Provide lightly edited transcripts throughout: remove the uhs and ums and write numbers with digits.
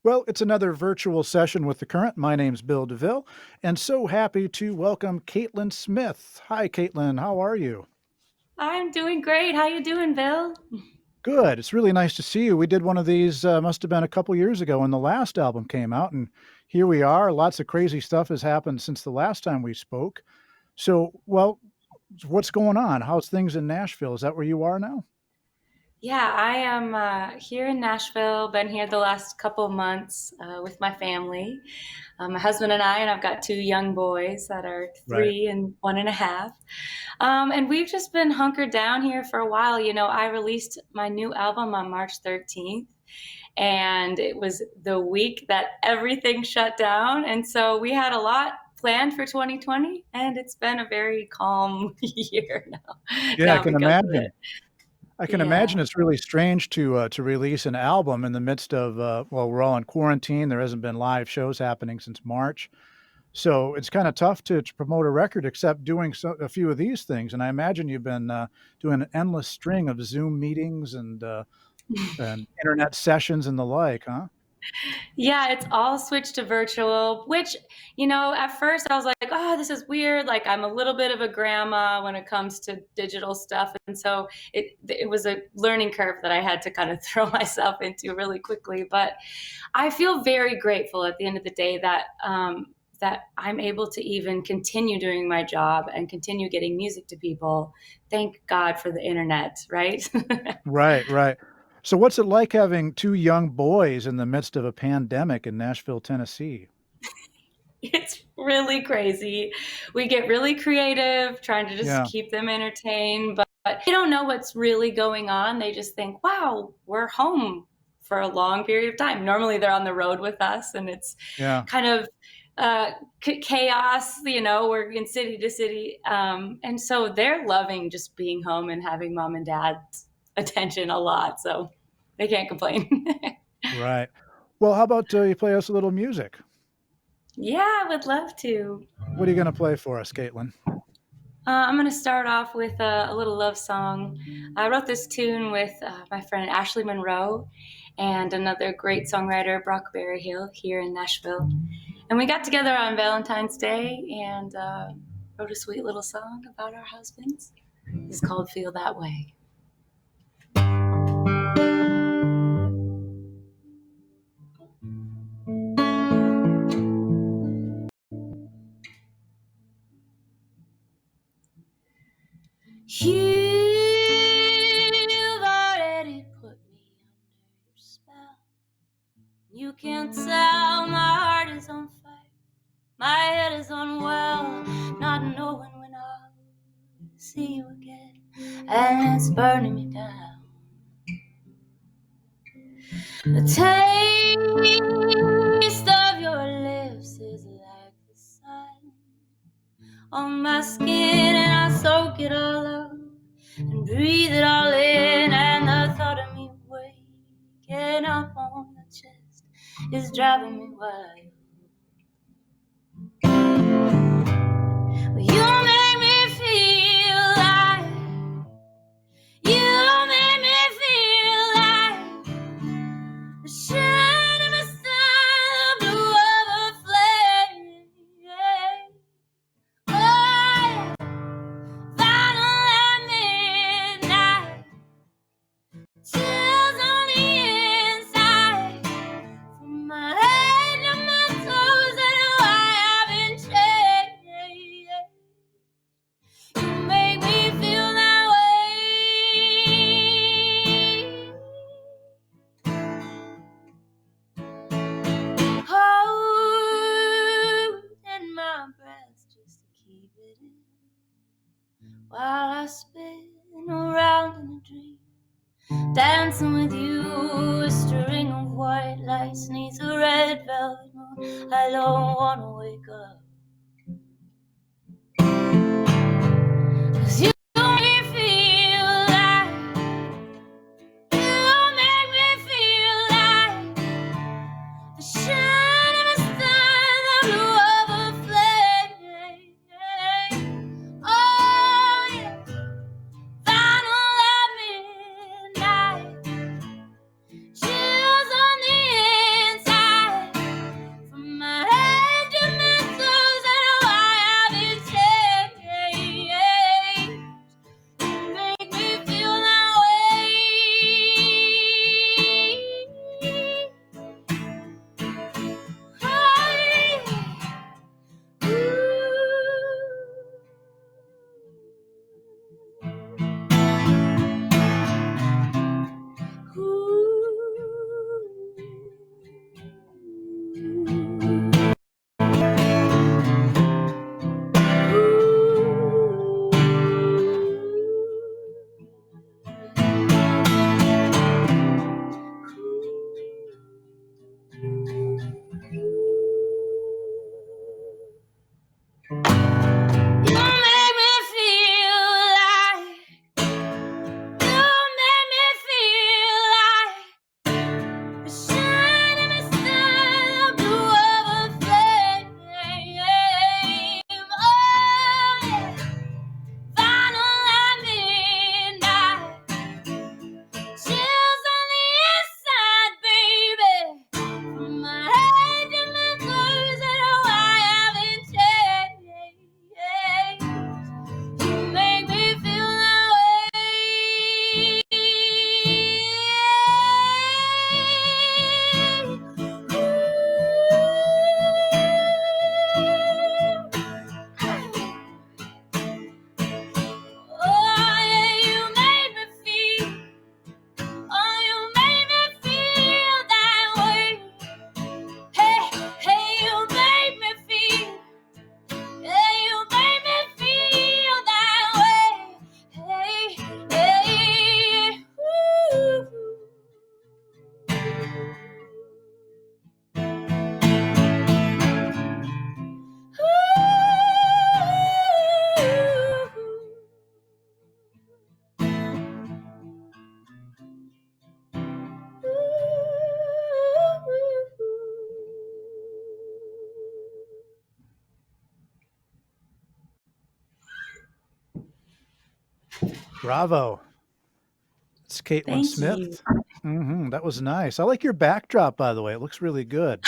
Well, it's another virtual session with the current. My name's Bill DeVille, and so happy to welcome Caitlyn Smith. Hi, Caitlyn. How are you? I'm doing great. How you doing, Bill? Good. It's really nice to see you. We did one of these, must have been a couple years ago when the last album came out, and here we are. Lots of crazy stuff has happened since the last time we spoke. What's going on? How's things in Nashville? Is that where you are now? Yeah, I am here in Nashville. Been here the last couple months with my family, my husband and I've got two young boys that are Right. 3 and 1.5. And we've just been hunkered down here for a while. I released my new album on March 13th, and it was the week that everything shut down. And so we had a lot planned for 2020, and it's been a very calm year Yeah, I now can because of imagine. it. I can Yeah. imagine it's really strange to release an album in the midst of we're all in quarantine. There hasn't been live shows happening since March, so it's kind of tough to promote a record except doing a few of these things. And I imagine you've been doing an endless string of Zoom meetings and internet sessions and the like, huh? Yeah, it's all switched to virtual, which, at first I was like, oh, this is weird. Like, I'm a little bit of a grandma when it comes to digital stuff. And so it was a learning curve that I had to kind of throw myself into really quickly. But I feel very grateful at the end of the day that I'm able to even continue doing my job and continue getting music to people. Thank God for the internet, right? Right, right. So what's it like having two young boys in the midst of a pandemic in Nashville, Tennessee? It's really crazy. We get really creative trying to just Yeah, keep them entertained, but they don't know what's really going on. They just think, wow, we're home for a long period of time. Normally they're on the road with us, and it's yeah. kind of chaos. We're in city to city. And so they're loving just being home and having mom and dad's attention a lot. So they can't complain. Right. Well, how about you play us a little music? Yeah, I would love to. What are you going to play for us, Caitlin? I'm going to start off with a little love song. I wrote this tune with my friend Ashley Monroe and another great songwriter, Brock Berryhill, here in Nashville. And we got together on Valentine's Day and wrote a sweet little song about our husbands. It's called Feel That Way. You've already put me under your spell. You can't tell my heart is on fire. My head is unwell, not knowing when I'll see you again, and it's burning me down. The taste of your lips is like the sun on my skin, and I soak it all up and breathe it all in, and the thought of me waking up on your chest is driving me wild. You make me feel like you make me feel like the shine of a star, the blue of a flame. Oh, yeah. Final at midnight, chills on the inside, from my head to my toes, and why I've been changed. You make me feel that way. Holding my breath just to keep it in, while I spin around in a dream, dancing with you, a string of white lights neath a red velvet moon. I don't wanna wake up, 'cause you make me feel like you make me feel like the shine of a star, the blue of a flame. Oh, yeah. Final at midnight, chills on the inside. Bravo. It's Caitlyn Thank you. Smith. That was nice. I like your backdrop, by the way. It looks really good.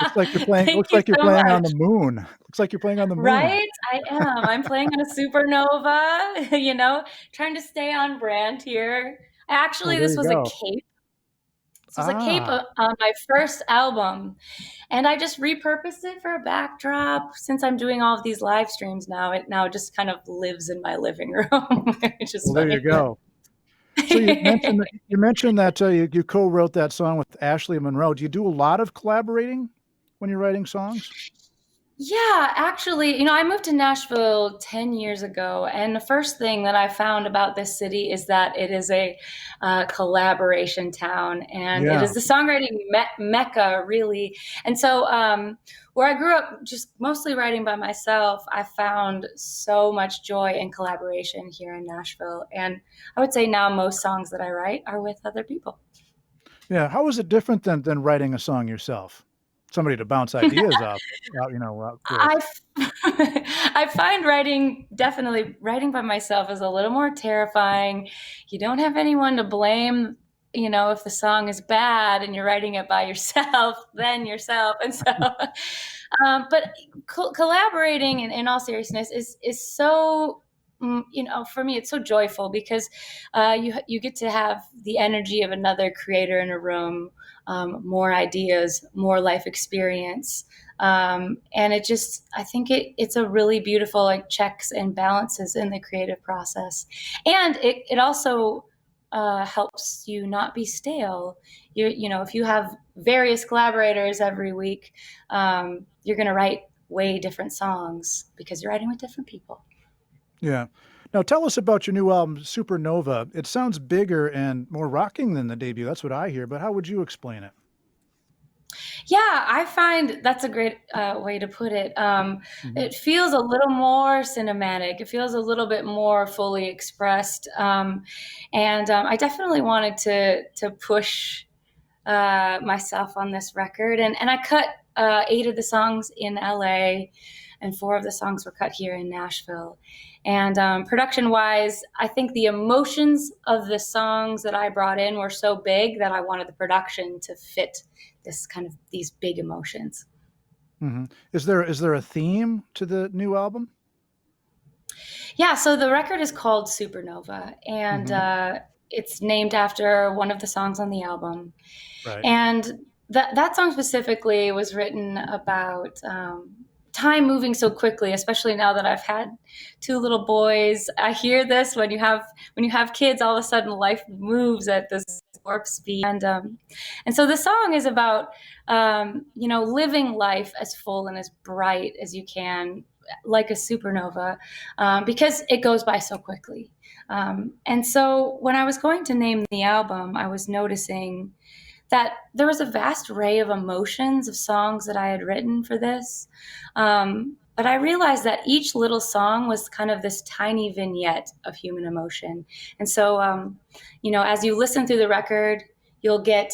Looks like you're playing Thank looks you like you're so playing on much. the moon. Looks like you're playing on the moon. Right? I am. I'm playing on a supernova, trying to stay on brand here. Oh, Actually, there this you was a go. cape. This was a cape Ah, on my first album, and I just repurposed it for a backdrop. Since I'm doing all of these live streams now, it now just kind of lives in my living room, which is well, there you funny. go. So you mentioned that you co-wrote that song with Ashley Monroe. Do you do a lot of collaborating when you're writing songs? Yeah, actually, I moved to Nashville 10 years ago, and the first thing that I found about this city is that it is a collaboration town, and it Yeah. is the songwriting mecca, really. And so, where I grew up just mostly writing by myself, I found so much joy in collaboration here in Nashville. And I would say now most songs that I write are with other people. Yeah. How is it different than writing a song yourself? Somebody to bounce ideas off with. I I find definitely writing by myself is a little more terrifying. You don't have anyone to blame, if the song is bad and you're writing it by yourself, then yourself. And so, but collaborating in all seriousness is so. For me, it's so joyful because you get to have the energy of another creator in a room, more ideas, more life experience, and I think it's a really beautiful like checks and balances in the creative process, and it also helps you not be stale. If you have various collaborators every week, you're going to write way different songs because you're writing with different people. Yeah. Now tell us about your new album, Supernova. It sounds bigger and more rocking than the debut. That's what I hear, but how would you explain it? Yeah, I find that's a great way to put it. Mhm. It feels a little more cinematic. It feels a little bit more fully expressed, and I definitely wanted to push myself on this record. And I cut 8 of the songs in LA, and 4 of the songs were cut here in Nashville. And production wise, I think the emotions of the songs that I brought in were so big that I wanted the production to fit these big emotions. Is there a theme to the new album? Yeah, so the record is called Supernova, and Mhm. it's named after one of the songs on the album. Right. And that song specifically was written about time moving so quickly, especially now that I've had 2 little boys. I hear this when you have kids, all of a sudden life moves at this warp speed, and so the song is about living life as full and as bright as you can, like a supernova, because it goes by so quickly. And so when I was going to name the album, I was noticing that there was a vast array of emotions of songs that I had written for this. But I realized that each little song was kind of this tiny vignette of human emotion. And so, as you listen through the record, you'll get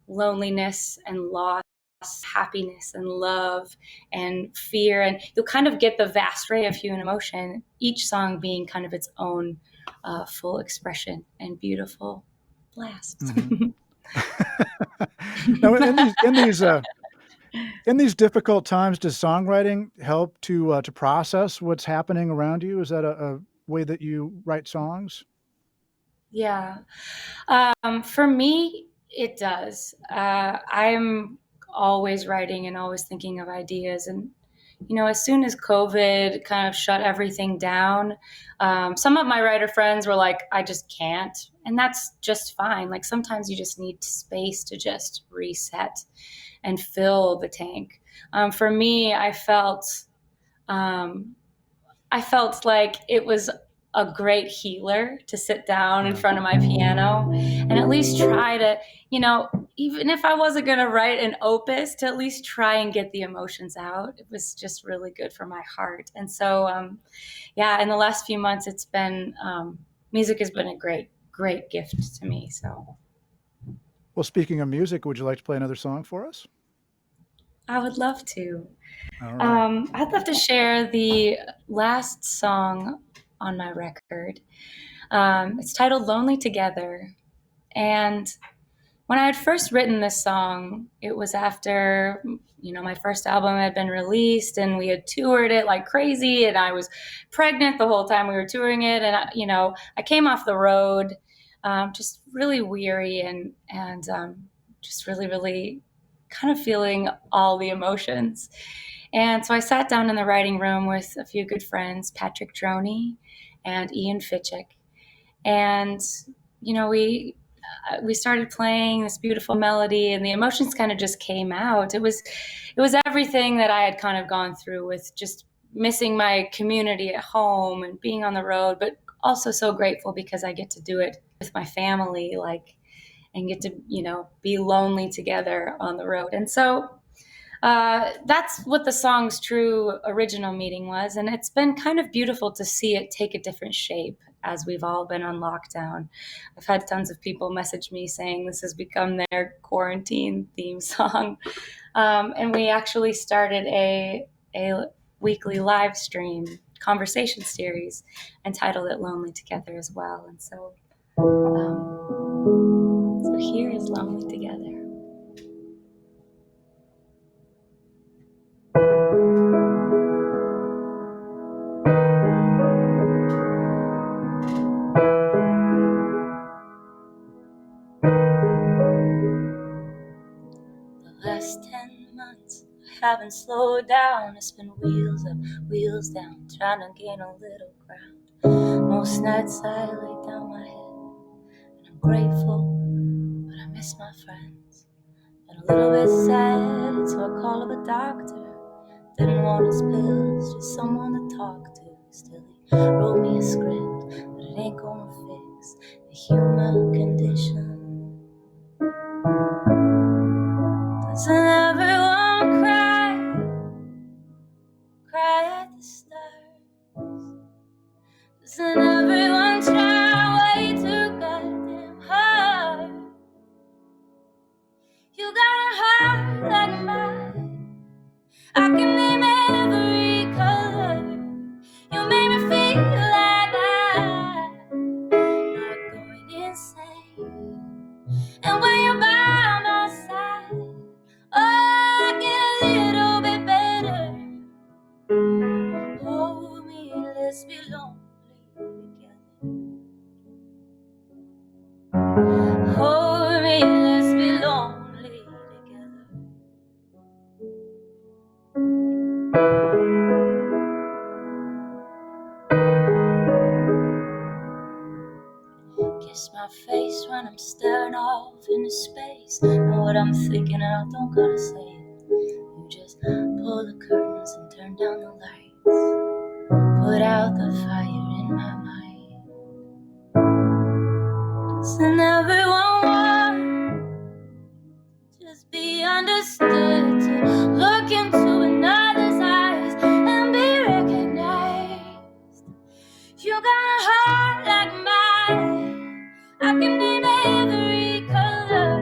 loneliness and loss, happiness and love and fear. And you'll kind of get the vast array of human emotion, each song being kind of its own full expression and beautiful blast. Mhm. Now, in these difficult times, does songwriting help to process what's happening around you? Is that a way that you write songs? Yeah. For me, it does. I'm always writing and always thinking of ideas. And, as soon as COVID kind of shut everything down, some of my writer friends were like, I just can't. And that's just fine. Like sometimes you just need space to just reset and fill the tank. For me, um, I felt like it was a great healer to sit down in Yeah. front of my piano and at least try to, you know, even if I wasn't going to write an opus, to at least try and get the emotions out. It was just really good for my heart. And so, yeah, in the last few months, music has been a great, great gift to me. So Well, speaking of music, would you like to play another song for us? I would love to. All right. I'd love to share the last song on my record. It's titled Lonely Together. And when I had first written this song, it was after, my first album had been released and we had toured it like crazy. And I was pregnant the whole time we were touring it. And, I came off the road just really weary and just really, really kind of feeling all the emotions. And so I sat down in the writing room with a few good friends, Patrick Droney and Ian Fitchick. And, we started playing this beautiful melody and the emotions kind of just came out. It was everything that I had kind of gone through with just missing my community at home and being on the road, but also so grateful because I get to do it with my family, and get to, be lonely together on the road. And so that's what the song's true original meaning was. And it's been kind of beautiful to see it take a different shape as we've all been on lockdown. I've had tons of people message me saying this has become their quarantine theme song. And we actually started a weekly live stream conversation series and titled it Lonely Together as well. And so here is Lonely Together. The last 10 months I haven't slowed down. It's been wheels up, wheels down, trying to gain a little ground. Most nights I lay down my head and I'm grateful, but I miss my friends. Been a little bit sad, so I call up a doctor. Didn't want his pills, just someone to talk to. Still he wrote me a script, but it ain't gonna fix the human condition. Doesn't everyone cry at the stars? Doesn't everyone try way too goddamn hard? You got a heart like mine, I can name every color. You make me feel like I'm not going insane. And when you're by my side, I get a little bit better. Hold me, let's be lonely together. Hold me, let's be lonely together. Kiss my face when I'm staring off into space. Know what I'm thinking and I don't gotta say it. You just pull the curtains and turn down the lights. Put out the fire in my mind. Doesn't everyone want just be understood, to look into another's eyes and be recognized? You got a heart like mine, I can name every color.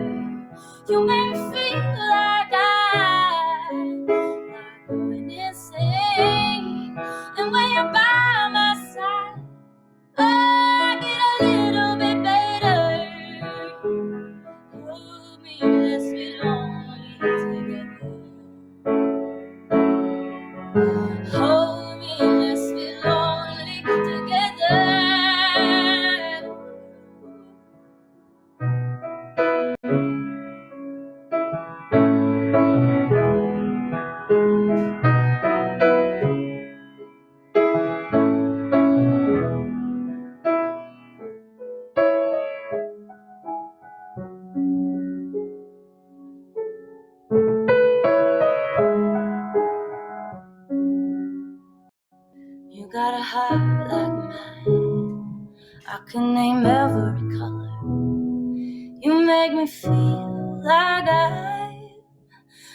You make me feel like I'm not going insane. And when you're by my side, I get a little bit better. Hold me, let's be lonely together. Hold me, let's be lonely together. You got a heart like mine, I can name every color. You make me feel like I'm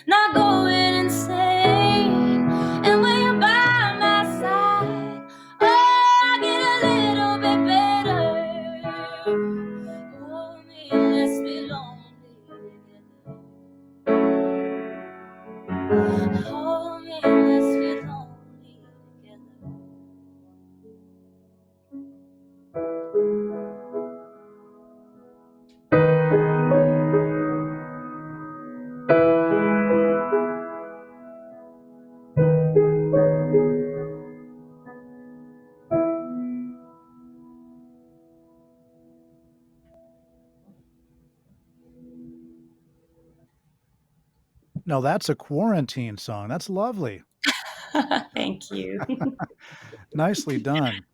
not going insane. And when you're by my side, oh, I get a little bit better. Hold me, let's be lonely together. Hold me, let's be lonely together. Now that's a quarantine song. That's lovely. Thank you. Nicely done.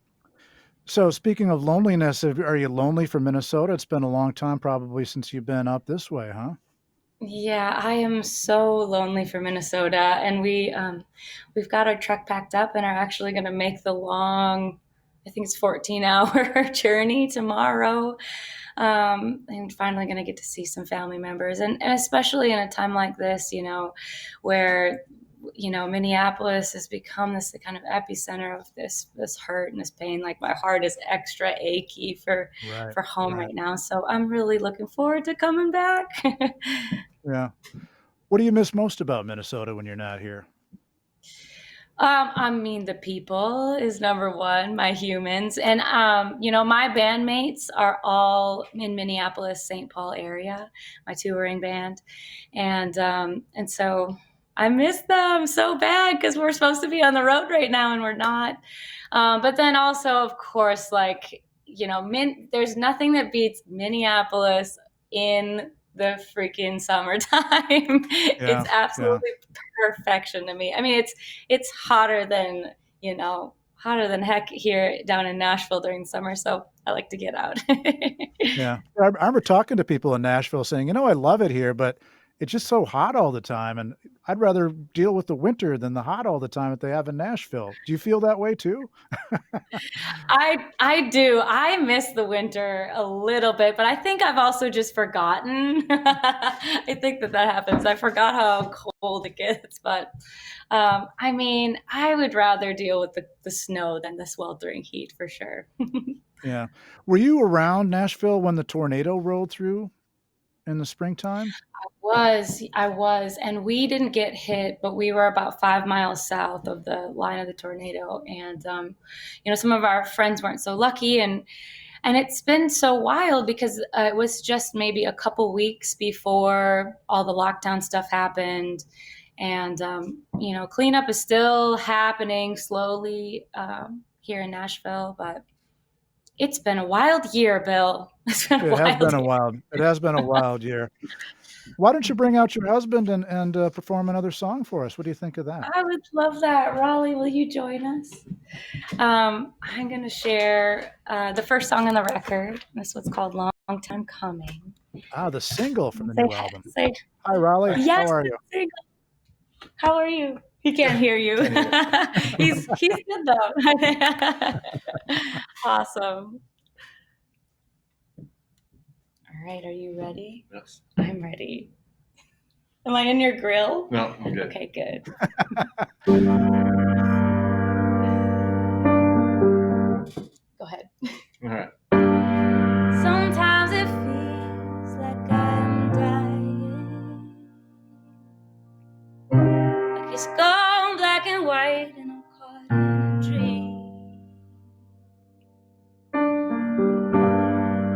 So speaking of loneliness, are you lonely for Minnesota? It's been a long time probably since you've been up this way, huh? Yeah, I am so lonely for Minnesota, and we've got our truck packed up and are actually going to make the long, I think it's 14-hour journey tomorrow, and finally going to get to see some family members, and especially in a time like this, where Minneapolis has become this kind of epicenter of this hurt and this pain. Like my heart is extra achy for Right. home Right. right now, so I'm really looking forward to coming back. Yeah. What do you miss most about Minnesota when you're not here? I mean, the people is number one, my humans. And, my bandmates are all in Minneapolis, St. Paul area, my touring band. And so I miss them so bad because we're supposed to be on the road right now and we're not. But then also, of course, there's nothing that beats Minneapolis in the freaking summertime. Yeah. It's Yeah. absolutely perfection to me. I mean, it's hotter than heck here down in Nashville during summer, so I like to get out. Yeah. I remember talking to people in Nashville saying, I love it here, but it's just so hot all the time. And I'd rather deal with the winter than the hot all the time that they have in Nashville. Do you feel that way too? I do. I miss the winter a little bit, but I think I've also just forgotten. I think that happens. I forgot how cold it gets, but I mean, I would rather deal with the snow than the sweltering heat for sure. Yeah. Were you around Nashville when the tornado rolled through in the springtime? I was, and we didn't get hit, but we were about 5 miles south of the line of the tornado, and some of our friends weren't so lucky, and it's been so wild because it was just maybe a couple weeks before all the lockdown stuff happened, and cleanup is still happening slowly here in Nashville, but it's been a wild year, Bill. It's been a wild year. It has been a wild year. Why don't you bring out your husband and perform another song for us? What do you think of that? I would love that. Raleigh, will you join us? I'm going to share the first song on the record. This one's called Long Time Coming. Ah, the single from the Say, new album. say, Hi, Raleigh. yes, How are you? single. How are you? He can't hear you. He's good though. Awesome. All right, are you ready? Yes. I'm ready. Am I in your grill? No, I'm good. Okay, good. Go ahead. All right. Sometimes it feels like I'm dying, like it's gone black and white and I'm caught in a dream.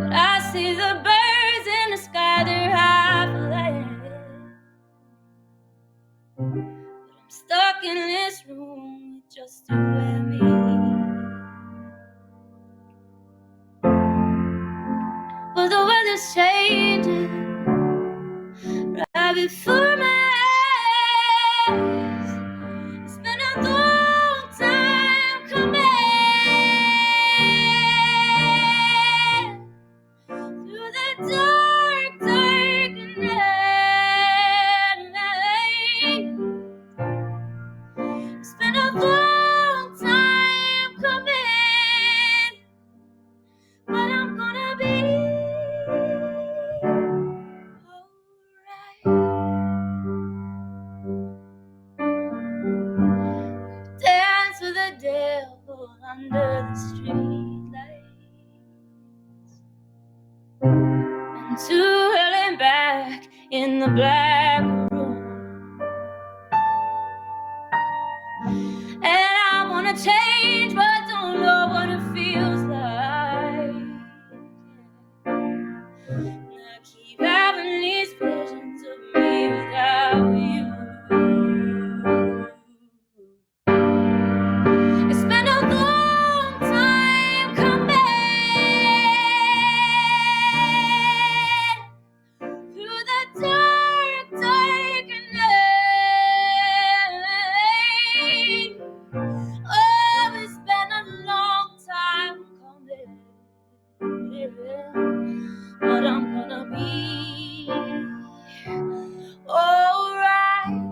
But I see the birds in the sky, they're high flying, but I'm stuck in this room with just you and me. But the weather's changing right before my eyes. It's been a long time coming. Through the dark, dark night. It's been a long time coming, but I'm gonna be dance with the devil under the streetlights, and to hell and back in the black room. And I wanna change, but don't know what it feels like. And I keep having these visions of me without you. It's been a long time coming. Through the dark, but I'm gonna be alright.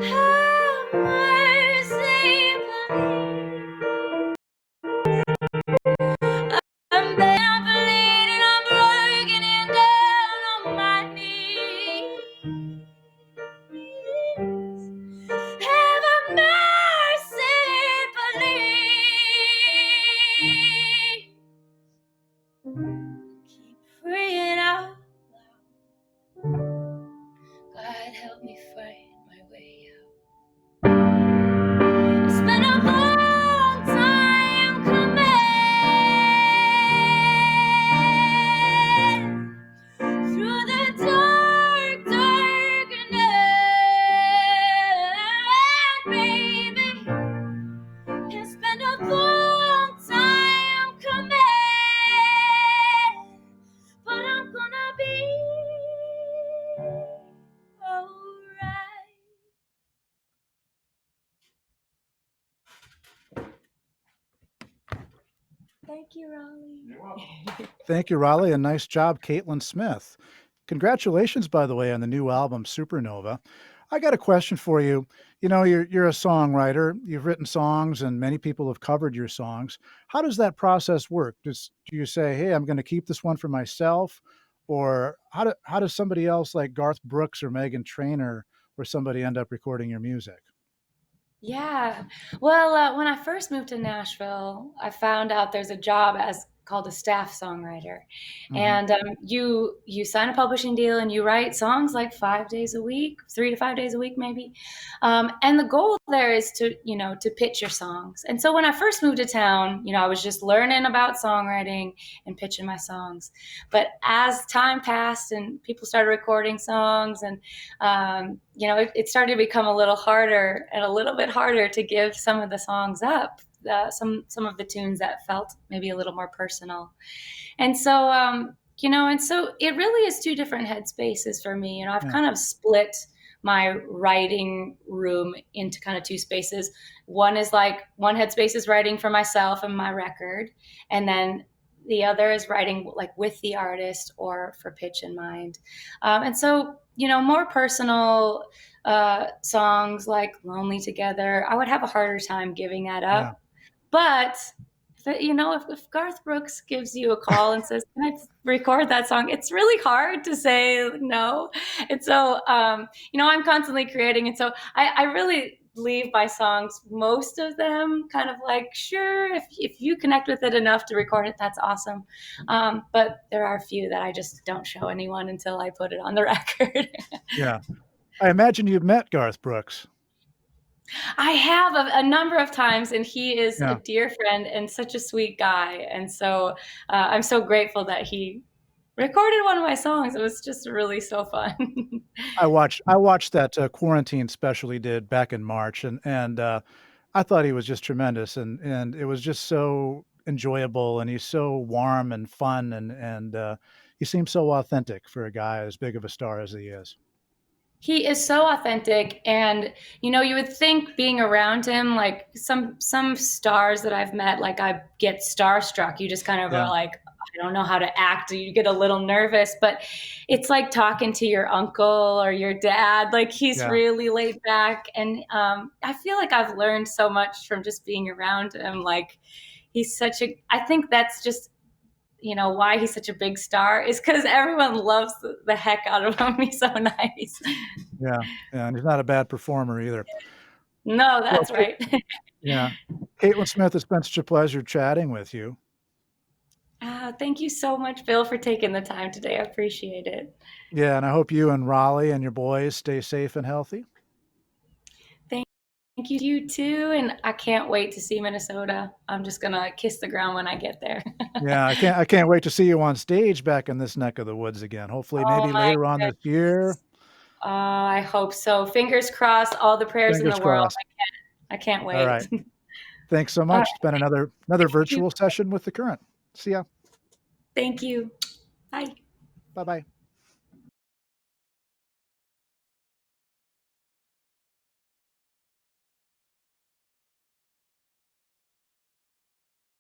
Have mercy, please. I'm bleeding, I'm broken and down on my knees. Have mercy, please. Keep praying out loud. God help me find my way out. It's been a long time coming. Through the dark, dark night, baby. It's been a long time coming, but I'm gonna be alright. Thank you, Raleigh. You're welcome. Thank you, Raleigh, and nice job, Caitlyn Smith. Congratulations, by the way, on the new album, Supernova. I got a question for you. You know, you're a songwriter. You've written songs, and many people have covered your songs. How does that process work? Do you say, "Hey, I'm going to keep this one for myself," or how does somebody else like Garth Brooks or Meghan Trainor or somebody end up recording your music? Yeah. Well, when I first moved to Nashville, I found out there's a job as called a staff songwriter, Hmm. and you sign a publishing deal and you write songs like 5 days a week, 3 to 5 days a week, maybe. And the goal there is to pitch your songs. And so when I first moved to town, I was just learning about songwriting and pitching my songs. But as time passed and people started recording songs and it started to become a little harder and a little bit harder to give some of the songs up, some of the tunes that felt maybe a little more personal. And so, it really is two different headspaces for me. I've Yeah. kind of split my writing room into kind of two spaces. One headspace is writing for myself and my record, and then the other is writing like with the artist or for pitch in mind. And so, more personal songs like Lonely Together, I would have a harder time giving that up. Yeah. But if Garth Brooks gives you a call and says, "Can I record that song?" It's really hard to say no. And so, I'm constantly creating. And so I really leave my songs, most of them, kind of like, sure, if you connect with it enough to record it, that's awesome. But there are a few that I just don't show anyone until I put it on the record. Yeah. I imagine you've met Garth Brooks. I have a number of times, and he is a Yeah. dear friend and such a sweet guy. And so I'm so grateful that he recorded one of my songs. It was just really so fun. I watched that, quarantine special he did back in March, and I thought he was just tremendous, and it was just so enjoyable, and he's so warm and fun, and he seems so authentic for a guy as big of a star as he is. He is so authentic, and you would think being around him, like some stars that I've met, like I get starstruck. You just kind of Yeah, are like, I don't know how to act. You get a little nervous, but it's like talking to your uncle or your dad. Like he's yeah, really laid back, and I feel like I've learned so much from just being around him. Like I think that's just why he's such a big star is because everyone loves the heck out of him. He's so nice. yeah, yeah, and he's not a bad performer either. No, Well, that's right. yeah. Caitlyn Smith, it's been such a pleasure chatting with you. Thank you so much, Bill, for taking the time today. I appreciate it. Yeah, and I hope you and Raleigh and your boys stay safe and healthy. Thank you too, and I can't wait to see Minnesota. I'm just gonna kiss the ground when I get there. Yeah, I can't wait to see you on stage back in this neck of the woods again. Hopefully, Oh maybe my later on this year. goodness. I hope so. Fingers crossed. All the prayers in Fingers the world. crossed. I can't All wait. right. Thanks so All right. much. It's been another Thank you. virtual session with The Current. See ya. Thank you. Bye. Bye-bye.